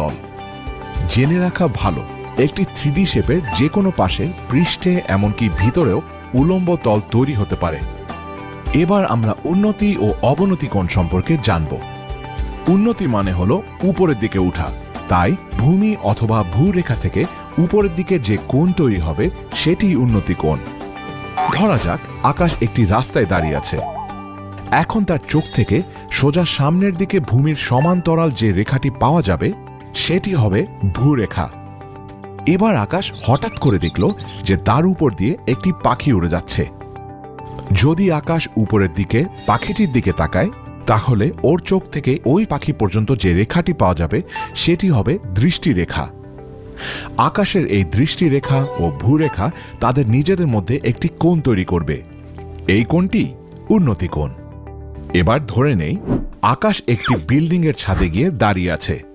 তল। জেনে রাখা ভালো, একটি 3D শেপের যে কোনো পাশে, পৃষ্ঠে, এমনকি ভিতরেও উলম্ব তল তৈরি হতে পারে। এবার আমরা উন্নতি ও অবনতি কোণ সম্পর্কে জানব। উন্নতি মানে হলো উপরের দিকে উঠা, তাই ভূমি অথবা ভূরেখা থেকে উপরের দিকে যে কোণ তৈরি হবে সেটি উন্নতি কোণ। ধরা যাক আকাশ একটি রাস্তায় দাঁড়িয়ে আছে। এখন তার চোখ থেকে সোজা সামনের দিকে ভূমির সমান্তরাল যে রেখাটি পাওয়া যাবে সেটি হবে ভূরেখা। এবার আকাশ হঠাৎ করে দেখল যে তার উপর দিয়ে একটি পাখি উড়ে যাচ্ছে। যদি আকাশ উপরের দিকে পাখিটির দিকে তাকায়, তাহলে ওর চোখ থেকে ওই পাখি পর্যন্ত যে রেখাটি পাওয়া যাবে সেটি হবে দৃষ্টিরেখা। আকাশের এই দৃষ্টিরেখা ও ভূরেখা তাদের নিজেদের মধ্যে একটি কোণ তৈরি করবে। এই কোণটি উন্নতি কোণ। এবার ধরে নেই আকাশ একটি বিল্ডিংয়ের ছাদে গিয়ে দাঁড়িয়ে আছে।